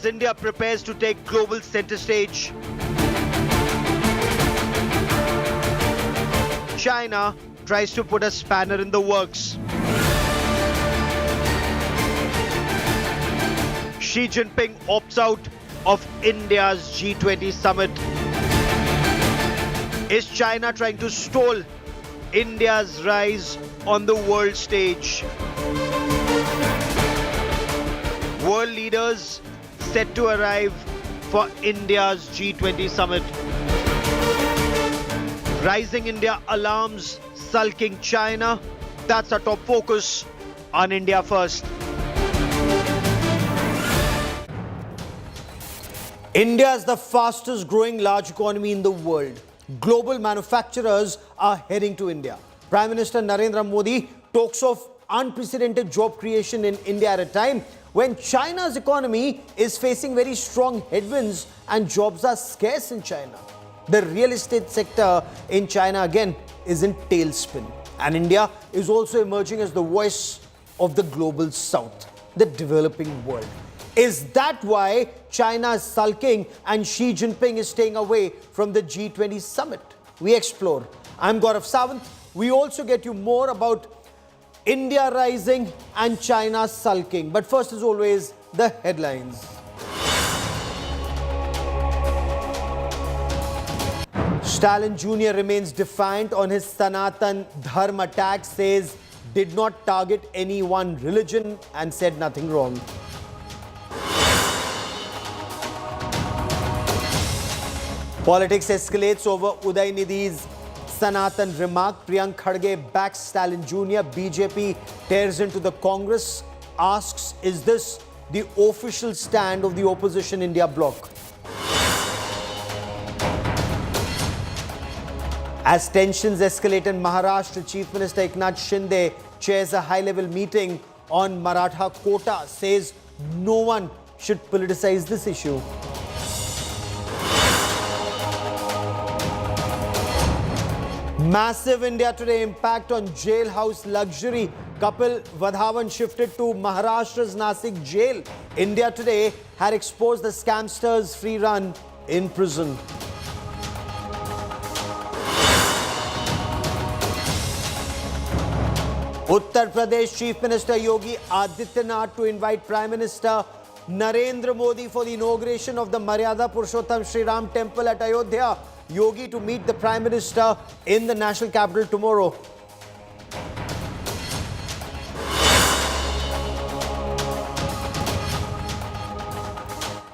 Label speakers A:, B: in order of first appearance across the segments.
A: as India prepares to take global center stage. China tries to put a spanner in the works. Xi Jinping opts out of India's G20 Summit. Is China trying to stall India's rise on the world stage? World leaders set to arrive for India's G20 Summit. Rising India alarms sulking China. That's our top focus on India First. India is the fastest growing large economy in the world. Global manufacturers are heading to India. Prime Minister Narendra Modi talks of unprecedented job creation in India at a time when China's economy is facing very strong headwinds and jobs are scarce in China. The real estate sector in China again is in tailspin. And India is also emerging as the voice of the global south, the developing world. Is that why China is sulking and Xi Jinping is staying away from the G20 Summit? We explore. I'm Gaurav Sawant. We also get you more about India rising and China sulking. But first, as always, the headlines. Stalin Jr. remains defiant on his Sanatan Dharma attack, says did not target any one religion and said nothing wrong. Politics escalates over Udaynidhi's Sanatan remark. Priyank Khadge backs Stalin Jr. BJP tears into the Congress, asks, is this the official stand of the opposition India bloc? As tensions escalate in Maharashtra, Chief Minister Eknath Shinde chairs a high-level meeting on Maratha quota, says no one should politicize this issue. Massive India Today impact on jailhouse luxury. Kapil Vadhavan shifted to Maharashtra's Nasik jail. India Today had exposed the scamsters' free run in prison. Uttar Pradesh Chief Minister Yogi Adityanath to invite Prime Minister Narendra Modi for the inauguration of the Maryada Purushottam Sri Ram Temple at Ayodhya. Yogi to meet the Prime Minister in the national capital tomorrow.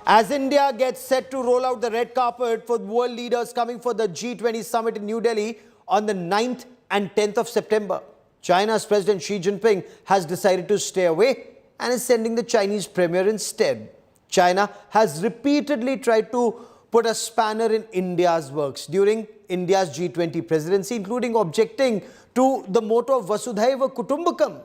A: As India gets set to roll out the red carpet for world leaders coming for the G20 Summit in New Delhi on the 9th and 10th of September, China's President Xi Jinping has decided to stay away and is sending the Chinese premier instead. China has repeatedly tried to put a spanner in India's works during India's G20 presidency, including objecting to the motto of Vasudhaiva Kutumbakam.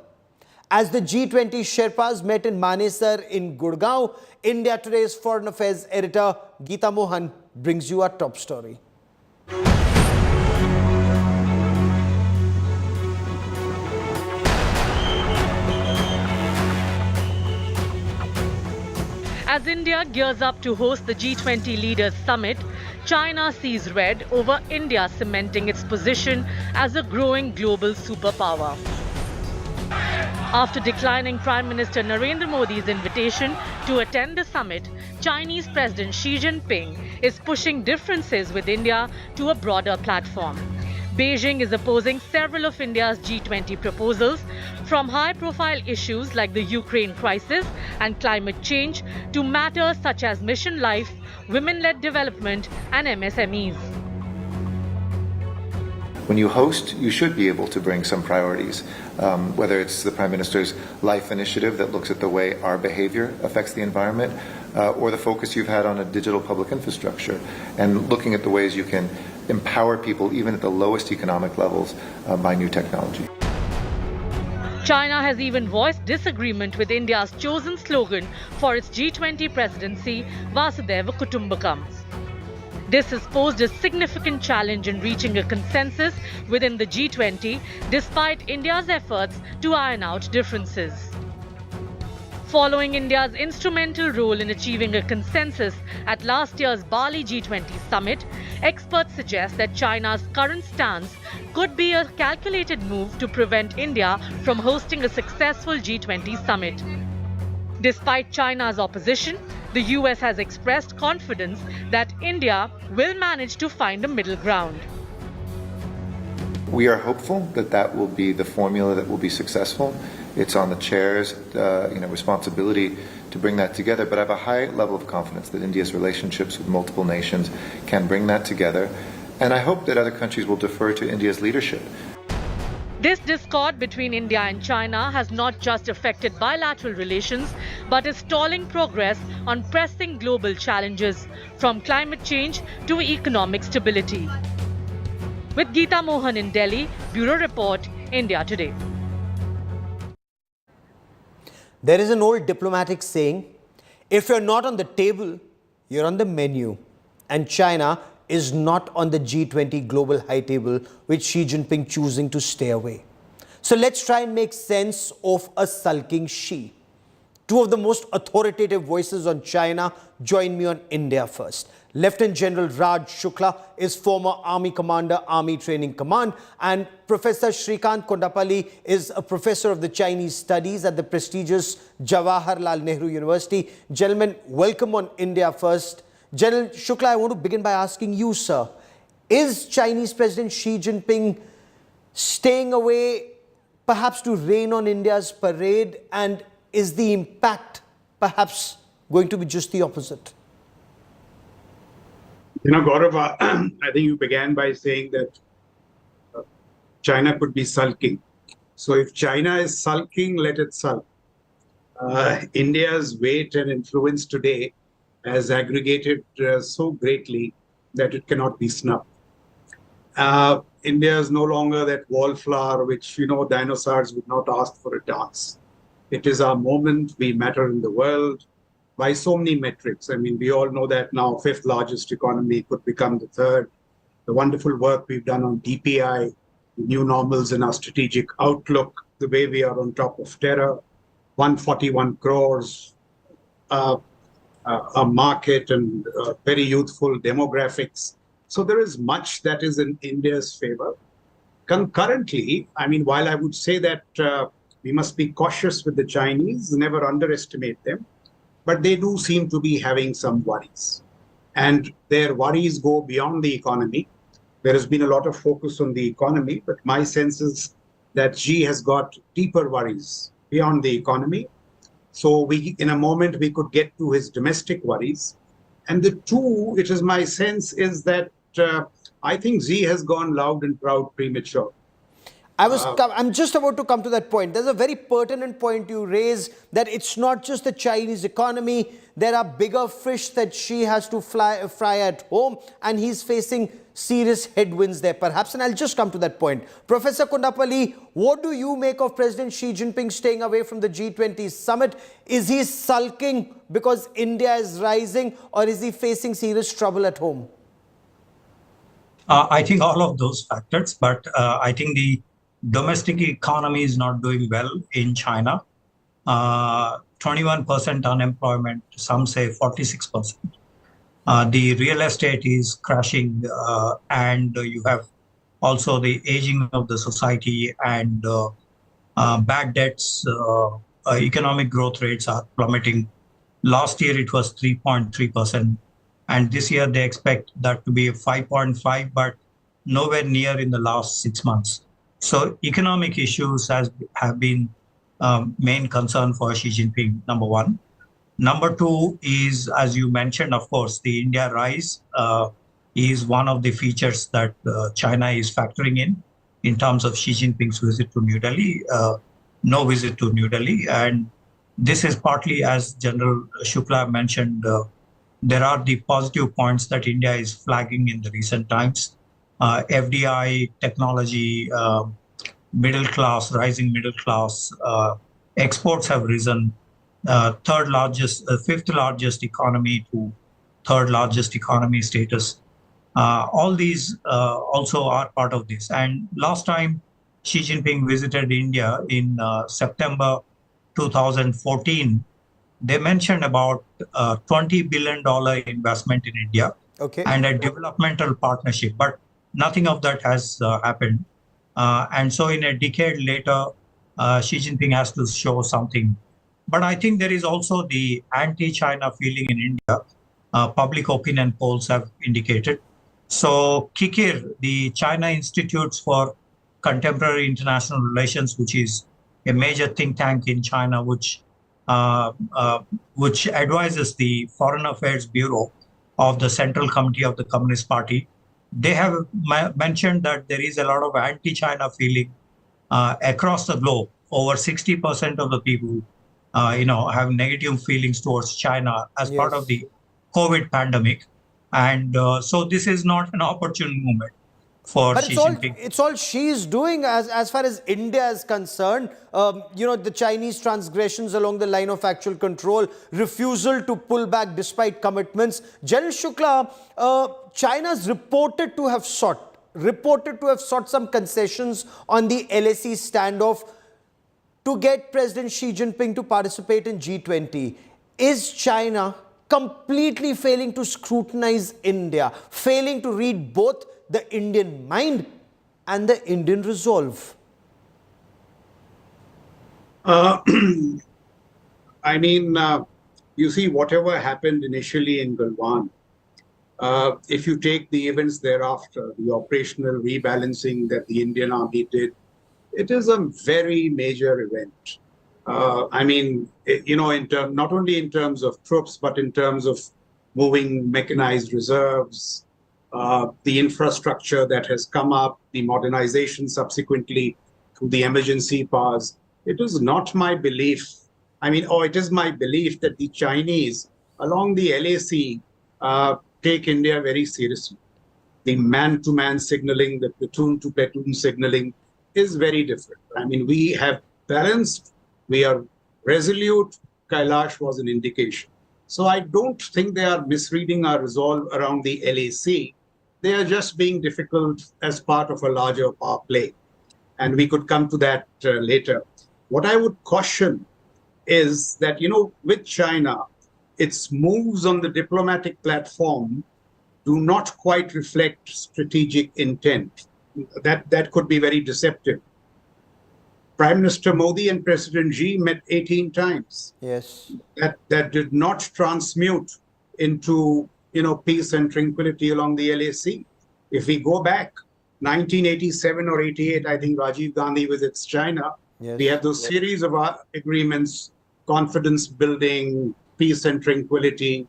A: As the G20 Sherpas met in Manesar in Gurgaon, India Today's Foreign Affairs editor Geeta Mohan brings you our top story.
B: As India gears up to host the G20 Leaders Summit, China sees red over India cementing its position as a growing global superpower. After declining Prime Minister Narendra Modi's invitation to attend the summit, Chinese President Xi Jinping is pushing differences with India to a broader platform. Beijing is opposing several of India's G20 proposals, from high-profile issues like the Ukraine crisis and climate change to matters such as mission life, women-led development and MSMEs.
C: When you host, you should be able to bring some priorities, whether it's the Prime Minister's Life Initiative that looks at the way our behavior affects the environment, or the focus you've had on a digital public infrastructure, and looking at the ways you can empower people even at the lowest economic levels by new technology.
B: China has even voiced disagreement with India's chosen slogan for its G20 presidency, Vasudhaiva Kutumbakam. This has posed a significant challenge in reaching a consensus within the G20, despite India's efforts to iron out differences. Following India's instrumental role in achieving a consensus at last year's Bali G20 Summit, experts suggest that China's current stance could be a calculated move to prevent India from hosting a successful G20 summit. Despite China's opposition, the US has expressed confidence that India will manage to find a middle ground.
C: We are hopeful that that will be the formula that will be successful. It's on the chair's responsibility to bring that together, but I have a high level of confidence that India's relationships with multiple nations can bring that together, and I hope that other countries will defer to India's leadership.
B: This discord between India and China has not just affected bilateral relations, but is stalling progress on pressing global challenges, from climate change to economic stability. With Geeta Mohan in Delhi, Bureau Report, India Today.
A: There is an old diplomatic saying, if you're not on the table, you're on the menu. And China is not on the G20 global high table, with Xi Jinping choosing to stay away. So let's try and make sense of a sulking Xi. Two of the most authoritative voices on China join me on India first. Lieutenant General Raj Shukla is former Army Commander, Army Training Command, and Professor Shrikant Kondapalli is a professor of the Chinese Studies at the prestigious Jawaharlal Nehru University. Gentlemen, welcome on India first. General Shukla, I want to begin by asking you, sir, is Chinese President Xi Jinping staying away perhaps to rain on India's parade, and is the impact perhaps going to be just the opposite?
D: Gaurav, I think you began by saying that China could be sulking. So if China is sulking, let it sulk. India's weight and influence today has aggregated so greatly that it cannot be snubbed. India is no longer that wallflower which, dinosaurs would not ask for a dance. It is our moment. We matter in the world by so many metrics. I mean, we all know that now fifth largest economy could become the third. The wonderful work we've done on DPI, new normals in our strategic outlook, the way we are on top of terror, 141 crores, a market and very youthful demographics. So there is much that is in India's favor. Concurrently, I mean, while I would say that we must be cautious with the Chinese, never underestimate them, but they do seem to be having some worries. And their worries go beyond the economy. There has been a lot of focus on the economy, but my sense is that Xi has got deeper worries beyond the economy. So in a moment, we could get to his domestic worries. And the two, it is my sense, is that I think Xi has gone loud and proud premature.
A: I'm just about to come to that point. There's a very pertinent point you raise, that it's not just the Chinese economy. There are bigger fish that Xi has to fry at home, and he's facing serious headwinds there perhaps. And I'll just come to that point. Professor Kondapalli, what do you make of President Xi Jinping staying away from the G20 summit? Is he sulking because India is rising, or is he facing serious trouble at home?
E: I think all of those factors, but I think the domestic economy is not doing well in China. 21% unemployment, some say 46%. The real estate is crashing, and you have also the aging of the society and bad debts. Economic growth rates are plummeting. Last year it was 3.3%, and this year they expect that to be 5.5, but nowhere near in the last 6 months. So economic issues have been main concern for Xi Jinping, number one. Number two is, as you mentioned, of course, the India rise is one of the features that China is factoring in terms of Xi Jinping's visit to New Delhi, no visit to New Delhi. And this is partly, as General Shukla mentioned, there are the positive points that India is flagging in the recent times. FDI, technology, middle class, rising middle class, exports have risen, fifth largest economy to third largest economy status. All these also are part of this. And last time Xi Jinping visited India in September 2014, they mentioned about $20 billion investment in India
A: Okay.
E: and a developmental partnership, but nothing of that has happened. And so in a decade later, Xi Jinping has to show something. But I think there is also the anti-China feeling in India. Public opinion polls have indicated. So KIKIR, the China Institutes for Contemporary International Relations, which is a major think tank in China, uh, which advises the Foreign Affairs Bureau of the Central Committee of the Communist Party, they have mentioned that there is a lot of anti-China feeling across the globe. Over 60% of the people, have negative feelings towards China as part of
A: Yes.
E: the COVID pandemic. And so this is not an opportune moment for
A: But
E: Xi Jinping.
A: it's all she's doing as far as India is concerned. The Chinese transgressions along the line of actual control, refusal to pull back despite commitments. General Shukla, China's reported to have sought some concessions on the LAC standoff to get President Xi Jinping to participate in G20. Is China completely failing to scrutinize India, failing to read both the Indian mind and the Indian resolve?
D: I mean, you see, whatever happened initially in Galwan, if you take the events thereafter, the operational rebalancing that the Indian Army did, it is a very major event. Not only in terms of troops, but in terms of moving mechanized reserves, the infrastructure that has come up, the modernization subsequently through the emergency powers. It is not my belief. It is my belief that the Chinese, along the LAC, take India very seriously. The man-to-man signaling, the platoon-to-platoon signaling is very different. We have balanced, we are resolute. Kailash was an indication. So I don't think they are misreading our resolve around the LAC. They are just being difficult as part of a larger power play. And we could come to that later. What I would caution is that, with China, its moves on the diplomatic platform do not quite reflect strategic intent. That could be very deceptive. Prime Minister Modi and President Xi met 18 times.
A: Yes.
D: That did not transmute into peace and tranquility along the LAC. If we go back 1987 or 88, I think Rajiv Gandhi visits China.
A: Yes.
D: We have those series of agreements, confidence building, peace and tranquility.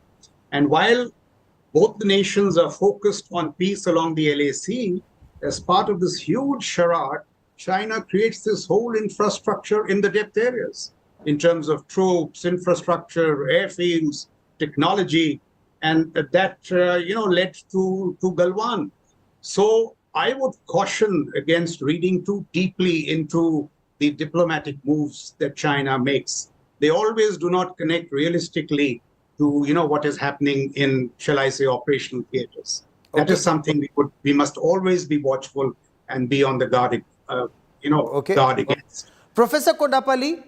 D: And while both the nations are focused on peace along the LAC, as part of this huge charade, China creates this whole infrastructure in the depth areas in terms of troops, infrastructure, airfields, technology, and that led to Galwan. So I would caution against reading too deeply into the diplomatic moves that China makes. They always do not connect realistically to what is happening in, shall I say, operational theaters.
A: Okay.
D: That is something we must always be watchful and be on the guard, guard against.
A: Professor Kondapalli,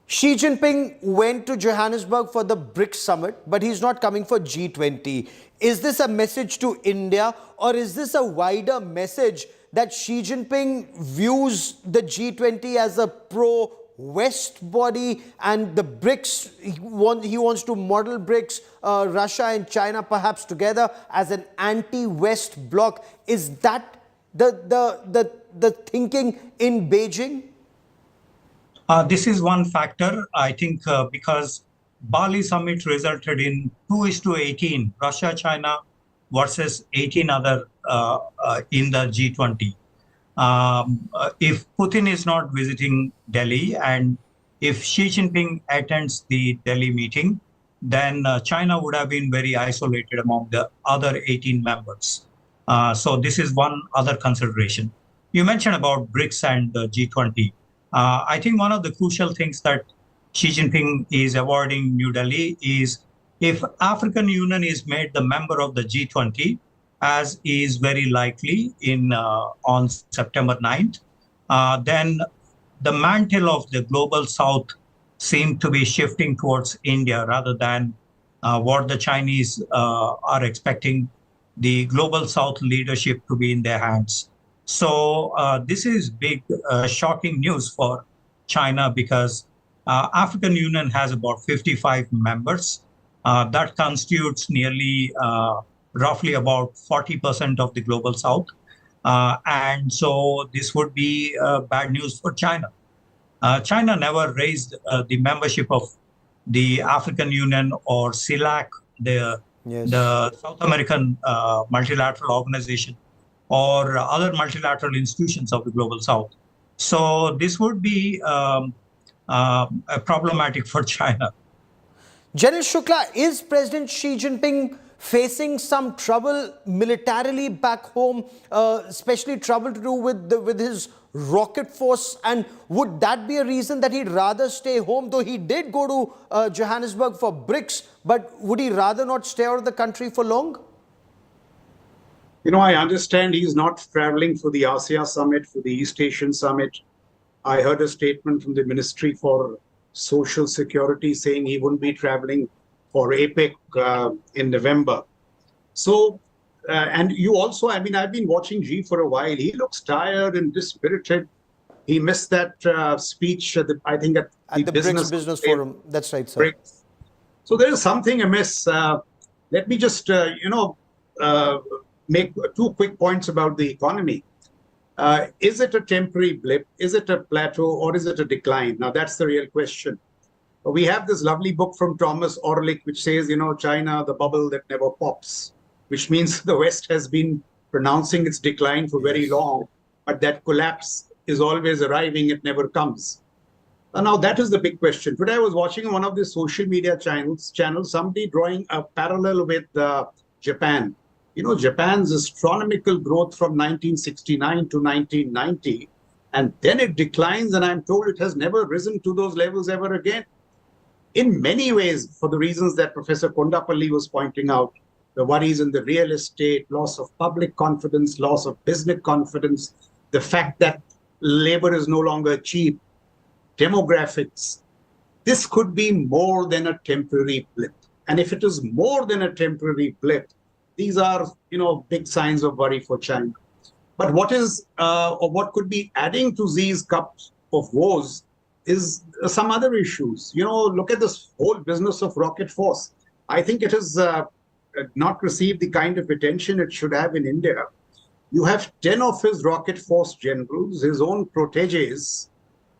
A: Xi Jinping went to Johannesburg for the BRICS summit, but he's not coming for G20. Is this a message to India, or is this a wider message that Xi Jinping views the G20 as a pro-West body, and the BRICS, he wants to model BRICS, Russia and China perhaps together as an anti-West bloc? Is that the thinking in Beijing?
E: This is one factor, I think, because Bali summit resulted in 2:18, Russia, China versus 18 other in the G20. If Putin is not visiting Delhi and if Xi Jinping attends the Delhi meeting, then China would have been very isolated among the other 18 members. So this is one other consideration. You mentioned about BRICS and G20. I think one of the crucial things that Xi Jinping is avoiding New Delhi is if African Union is made the member of the G20, as is very likely on September 9th, then the mantle of the global South seem to be shifting towards India rather than what the Chinese are expecting the global South leadership to be in their hands. So this is big, shocking news for China because African Union has about 55 members. That constitutes nearly roughly about 40% of the global South. And so this would be bad news for China. China never raised the membership of the African Union or CELAC, the South American multilateral organization, or other multilateral institutions of the global South. So this would be problematic for China.
A: General Shukla, is President Xi Jinping facing some trouble militarily back home, especially trouble to do with his rocket force? And would that be a reason that he'd rather stay home, though he did go to Johannesburg for BRICS, but would he rather not stay out of the country for long?
D: You know, I understand he's not traveling for the ASEAN Summit, for the East Asian Summit. I heard a statement from the Ministry for Social Security saying he wouldn't be traveling for APEC in November. So, and you also, I mean, I've been watching G for a while. He looks tired and dispirited. He missed that speech, I think, at the
A: Business Forum. That's right, sir.
D: BRICS. So there is something amiss. Let me just, make two quick points about the economy. Is it a temporary blip? Is it a plateau, or is it a decline? Now, that's the real question. We have this lovely book from Thomas Orlick, which says, you know, China, the bubble that never pops, which means the West has been pronouncing its decline for very long, but that collapse is always arriving, it never comes. Now, that is the big question. Today, I was watching one of the social media channels, somebody drawing a parallel with Japan. You know, Japan's astronomical growth from 1969 to 1990, and then it declines, and I'm told it has never risen to those levels ever again. In many ways, for the reasons that Professor Kondapalli was pointing out, the worries in the real estate, loss of public confidence, loss of business confidence, the fact that labor is no longer cheap, demographics, this could be more than a temporary blip. And if it is more than a temporary blip, these are, you know, big signs of worry for China. But what is, or what could be adding to these cups of woes is some other issues. You know, look at this whole business of rocket force. I think it has not received the kind of attention it should have in India. You have 10 of his rocket force generals, his own proteges,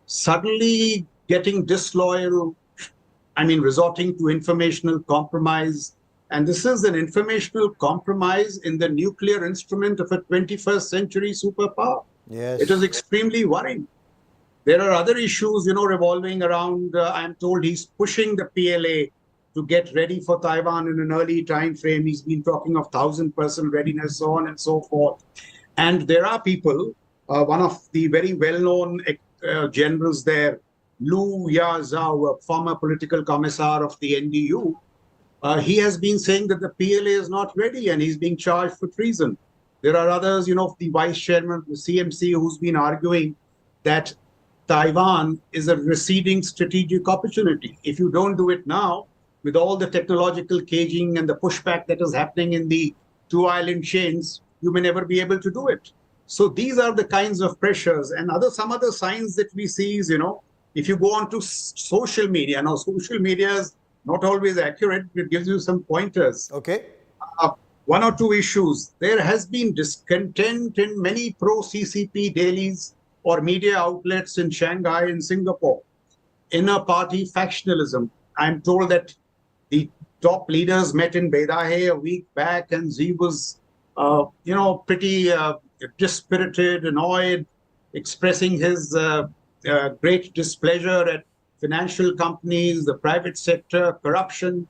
D: suddenly getting disloyal, I mean, resorting to informational compromise. And this is an informational compromise in the nuclear instrument of a 21st century superpower.
A: Yes.
D: It is extremely worrying. There are other issues, you know, revolving around, I'm told he's pushing the PLA to get ready for Taiwan in an early time frame. He's been talking of 1,000% readiness, so on and so forth. And there are people, one of the very well-known generals there, Liu Yazhao, a former political commissar of the NDU, he has been saying that the PLA is not ready and he's being charged for treason. There are others, you know, the vice chairman of the CMC who's been arguing that Taiwan is a receding strategic opportunity. If you don't do it now, with all the technological caging and the pushback that is happening in the two island chains, you may never be able to do it. So these are the kinds of pressures. And some other signs that we see is, you know, if you go on to social media, now social media is not always accurate, it gives you some pointers.
A: Okay.
D: One or two issues. There has been discontent in many pro-CCP dailies or media outlets in Shanghai and Singapore. Inner party factionalism. I'm told that the top leaders met in Bedahe a week back, and Xi was, you know, pretty dispirited, annoyed, expressing his great displeasure at financial companies, the private sector, corruption.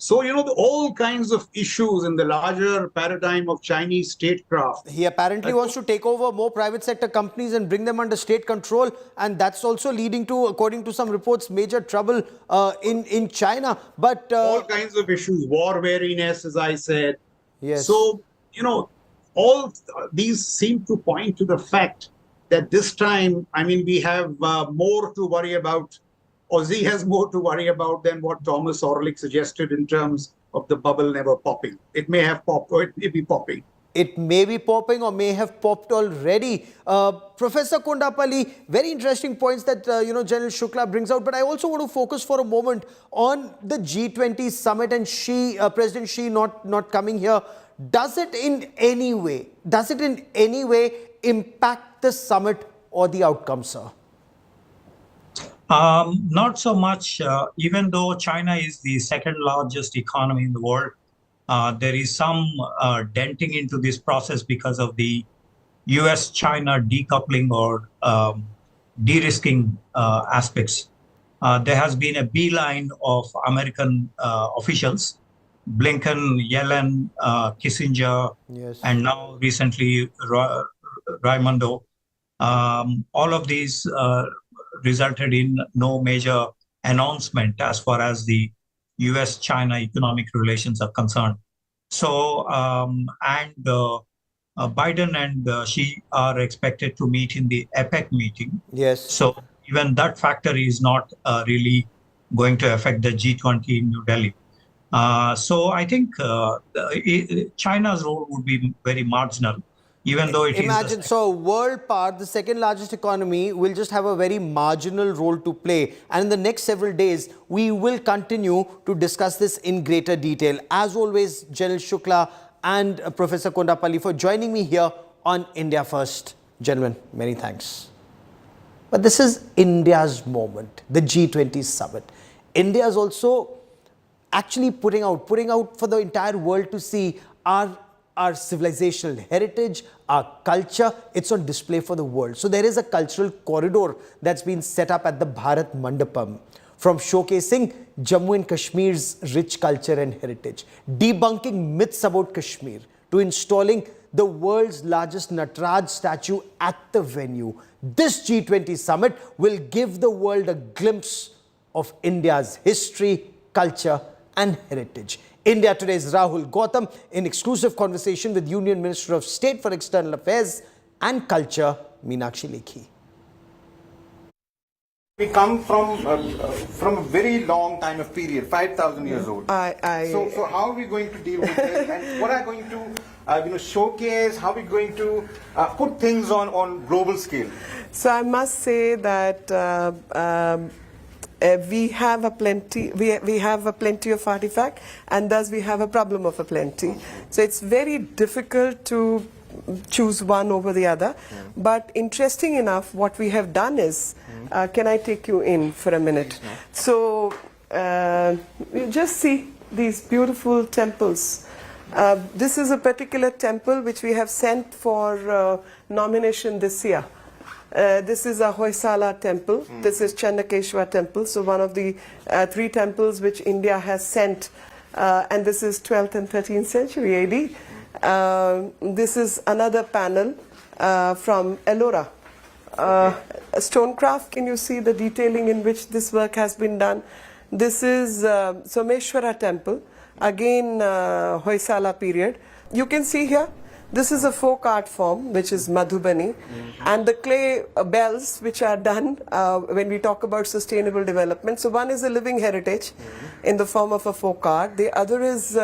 D: So, you know, all kinds of issues in the larger paradigm of Chinese statecraft.
A: He apparently wants to take over more private sector companies and bring them under state control. And that's also leading to, according to some reports, major trouble in China. But
D: all kinds of issues, war weariness, as I said.
A: Yes.
D: So, you know, all these seem to point to the fact that this time, I mean, we have more to worry about Aussie has more to worry about than what Thomas Orlick suggested in terms of the bubble never popping. It may have popped, or it may be popping.
A: It may be popping or may have popped already. Professor Kondapalli, very interesting points that General Shukla brings out. But I also want to focus for a moment on the G20 summit and President Xi not coming here. Does it in any way impact the summit or the outcome, sir?
E: Not so much. Even though China is the second largest economy in the world, there is some denting into this process because of the US-China decoupling or de-risking aspects. There has been a beeline of American officials, Blinken, Yellen, Kissinger,
A: Yes.
E: and now recently Raimondo. All of these resulted in no major announcement as far as the US-China economic relations are concerned. So, Biden and Xi are expected to meet in the APEC meeting.
A: Yes.
E: So even that factor is not really going to affect the G20 in New Delhi. So I think China's role would be very marginal. Even though
A: Imagine, so world power, the second largest economy, will just have a very marginal role to play. And in the next several days, we will continue to discuss this in greater detail. As always, General Shukla and Professor Kondapalli for joining me here on India First. Gentlemen, many thanks. But this is India's moment, the G20 summit. India is also actually putting out for the entire world to see our civilizational heritage, our culture. It's on display for the world. So there is a cultural corridor that's been set up at the Bharat Mandapam, from showcasing Jammu and Kashmir's rich culture and heritage, debunking myths about Kashmir, to installing the world's largest Nataraj statue at the venue. This G20 summit will give the world a glimpse of India's history, culture and heritage. India Today's Rahul Gautam in exclusive conversation with Union Minister of State for External Affairs and Culture, Meenakshi Lekhi.
F: We come from a very long time of period, 5,000 years old. So how are we going to deal with it? And what are we going to showcase? How are we going to put things on global scale?
G: So I must say that we have a plenty. We have a plenty of artifact, and thus we have a problem of a plenty. So it's very difficult to choose one over the other. But interesting enough, what we have done is, can I take you in for a minute? So you just see these beautiful temples. This is a particular temple which we have sent for nomination this year. This is a Hoysala temple. This is Channakeshwar temple. So one of the three temples which India has sent, and this is 12th and 13th century AD. This is another panel from Ellora. Stonecraft, can you see the detailing in which this work has been done? This is Someshwara temple, again Hoysala period. You can see here, this is a folk art form which is Madhubani, and the clay bells which are done when we talk about sustainable development. So one is a living heritage in the form of a folk art. The other is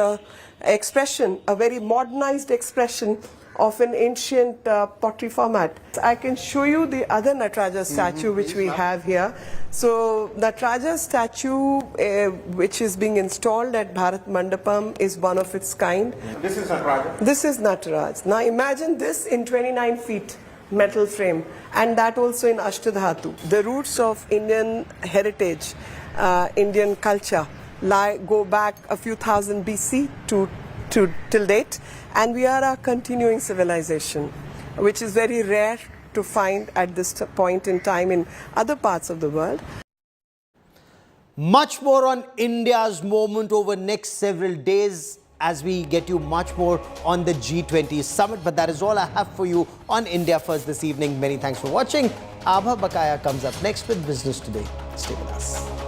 G: expression, a very modernized expression of an ancient pottery format. I can show you the other Nataraja statue which we have here. So Nataraja statue which is being installed at Bharat Mandapam is one of its kind.
F: This is Nataraja?
G: This is Nataraj. Now imagine this in 29 feet metal frame, and that also in Ashtadhatu. The roots of Indian heritage, Indian culture go back a few thousand BC till date, and we are a continuing civilization, which is very rare to find at this point in time in other parts of the world.
A: Much more on India's moment over next several days as we get you much more on the G20 summit. But that is all I have for you on India First this evening. Many thanks for watching. Abha Bakaya comes up next with Business Today. Stay with us.